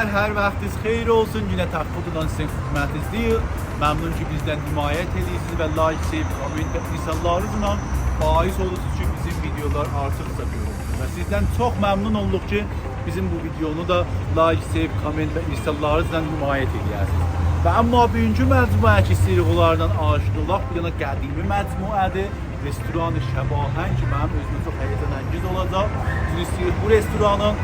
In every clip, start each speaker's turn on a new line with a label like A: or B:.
A: Əzizlər, hər vaxtınız xeyir olsun. Yine Takkodu'dan sizin xidmətinizdeyiz. Məmnun ki, bizdən himayət edirsiniz və like, sevib, komment və insanlarınızla bais olursunuz ki, bizim videolar artıqca görülür. Və sizdən çox məmnun olduq ki, bizim bu videonu da like, sevib, komment və insanlarınızla himayət edirsiniz. Və amma bugünkü məcmuə ki, sirğulardan aşina olaq, bir yana qədimi məcmuədir. Restoran Şəbahən ki, mənim özümə çox həyəcanəngiz olacaq. Bu restoranın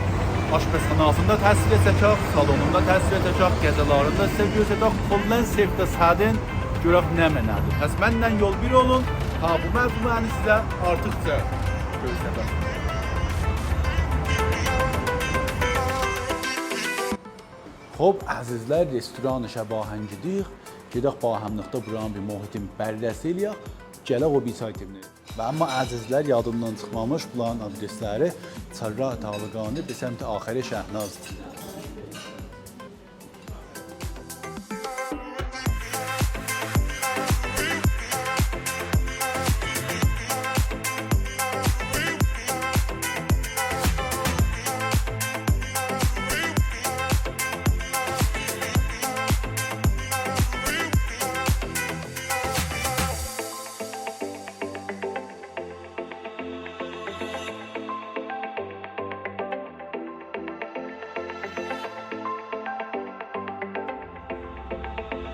A: aşpazxanasında təsvir edəcək, salonunda təsvir edəcək, gəzələrində sizə göstərəcək. Kollən sevdə sədin görək nə mənədir. Pəs məndən yol bir olun, bu məcmuəni sizə artıqca göstərəcək. Xob, əzizlər, restoran Şəbahəngidik. Gedək ba həmlikdə buranın bir mühitin bərrəsi eləyək. Gələk o bir saytımını. Və amma əzizlər yadımdan çıxmamış bunların adresləri Çarrah Tağlıqanı bir səmti Axəri Şəhnazdır.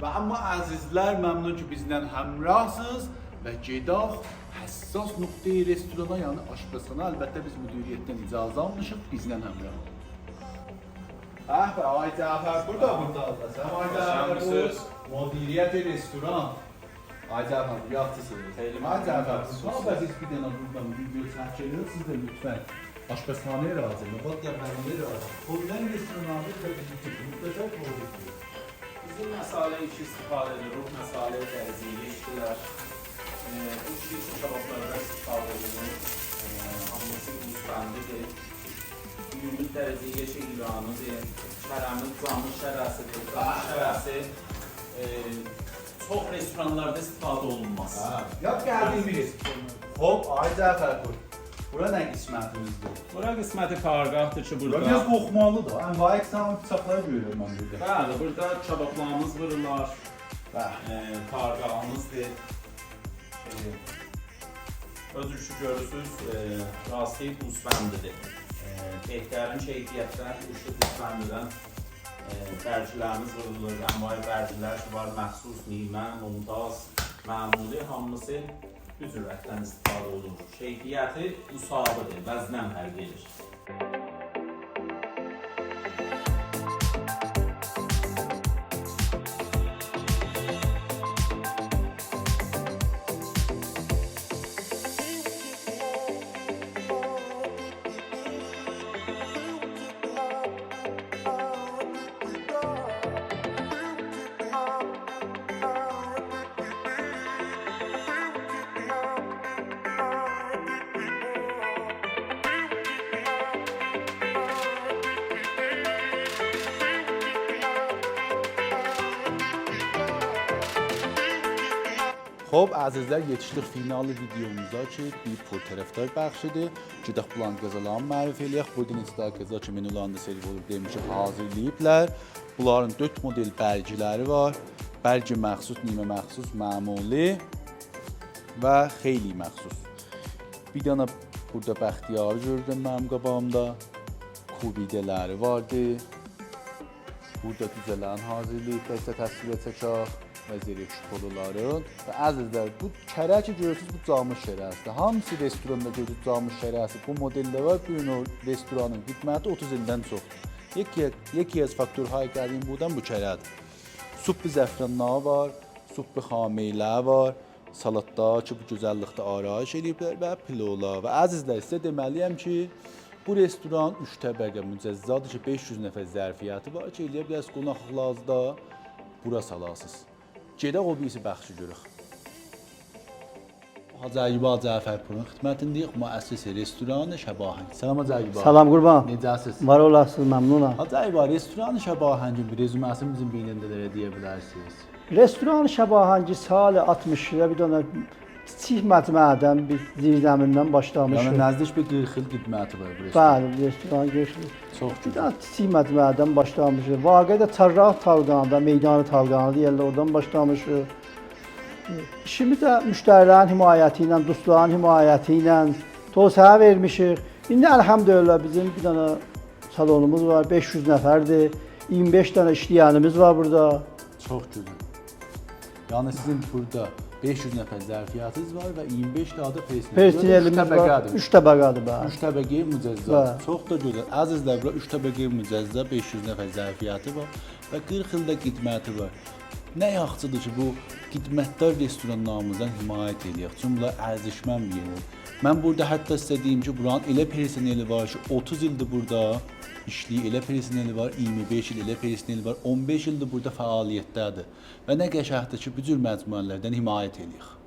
A: Və amma əzizlər, məmnun ki, bizdən həmrahsınız və gedək həssas nöqteyi restorana, yəni aşpazxana. Əlbəttə biz müdiriyyətdən icazə almışıq, bizdən həmrah. Bə, ay Cəfər, burada sən ay Cəfər, müdiriyyət restoran. Ay Cəfər, yaxçısınız. Ay Cəfər, siz bir dənə buradan video çəkilirsiniz, siz də lütfən aşpazxanaya razı olun. Bax, qəbərliyə razı olun. Kollən restoranı mütləq olacaq.
B: Bizim məsale işi istifadə edilir, məsale tərziyi işlər, bu şiş kabablarda istifadə edilir, hamısı buzbəndidir, günlük tərziyə ilanıdır, şərəmin camış şərəsidir, camış şərəsi çox restoranlarda istifadə olunmaz.
A: Yap gəldiyim bir restoran. Hop, ay Cəfər Qur. Bura nə qismətimizdir?
B: Bura qisməti qarqaqdır ki, burada...
A: Biraz qoxmalıdır. Vayıq sağın bıçaqları görüyorum mən burada.
B: Bəli, burada kabablarımız vırırlar, qarqağımızdır. Özür ki, görürsünüz, rastı buzbəndidir. Behtərin keyfiyyətdən, üçlü buzbəndidən bərcilərimiz vırılır, ənvai bərcilər ki var, məxsus, nimə, mumtaz, məmuli, hamısı bu cürətdən istifadə olunur. Keyfiyyəti müsabidir, vəznən fərq edir.
A: Xob, əzizlər, yetişdik finali videomuza ki, bir pürtərəfdar bəxşidir. Gedək bulan qəzalarını mərif eləyək. Burada neçə qəza ki, menülarında servis olub demişik, hazırlayıblar. Bunların 4 model bərgiləri var. Bərgi məxsus, nimə məxsus, məmuli və xeyli məxsus. Bir dənə burada bəxtiyarı gördüm mənim qabağımda. Kubidələri vardı. Burada düzələrini hazırlayıb, sizə təsvir edəcək. Və zirək şüpoluların. Və əzizlər, bu kərə ki görürsünüz, bu camış şərəsidir. Hamısı restoranda görürsünüz camış şərəsi. Bu modeldə var, bu restoranın xidməti 30 ildən çoxdur. Yeki az faktorhay gəldiyin buradan bu kərədir. Suplu zəfranlar var, suplu xameylər var, salatlar ki, bu gözəllikdə arayış ediblər və pilolar. Və əzizlər, sizə deməliyəm ki, bu restoran 3 təbəqə mücəzzadır ki, 500 nəfər zərfiyyəti var ki, eləyə bilərsiniz qonaqlıqlarınızda bura salasınız. Gedək o birisi bəxşi görək. Hacı Əyyuba Cəfərpurun xidmətindəyik, müəssisi restoranı Şəbahəng. Salam Hacı Əyyuba.
C: Salam qurban.
A: Necəsiz?
C: Var olasınız, məmnunam.
A: Hacı Əyyuba, restoranı Şəbahəngin bir rezüməsini bizim beynindələrə deyə bilərsiniz.
C: Restoran Şəbahəngi salı 60 lira bir dənə kiçik məcmuədən biz zirzəmindən başlamışıq.
A: Yəni nəzdiş bir 40 il xidməti var bu restoran.
C: Bəli, restoran görüşürük.
A: Çox
C: Bir
A: gözəl.
C: də kiçik məcmuədən başlamışıq. Vaqiədə Çarraq Talqanında, Meydanı Talqanı deyirlər, oradan başlamışıq. İşimiz də müştərilərin himayəti ilə, dostların himayəti ilə tövsiyə vermişik. İndi əlhəmdülillah bizim bir dənə salonumuz var, 500 nəfərdir. 25 dənə işləyənimiz var burada.
A: Çox gözəl. Yəni sizin burada 500 nəfər zərfiyyatınız var və 25 dənə də
C: Personelimiz var. 3 təbəqədir bəli.
A: 3 təbəqəyə mücəzzə.
C: Bəli.
A: Çox da gözəl. Əzizlər, bura 3 təbəqəyə mücəzzə, 500 nəfər zərfiyyatı var və 40 ildə xidməti var. Nə yaxşıdır ki, bu xidmətdar restoranlarımızdan himayət eləyək. Çünki bunlar ərzişmən bir yerdir. Mən burada hətta sizə deyim ki, buranın elə personeli var ki, 30 ildir burada işləyir, elə personeli var, 25 il elə personeli var, 15 ildir burada fəaliyyətdədir. Və nə qəşəngdir ki, bu cür məcmuələrdən himayət eləyək.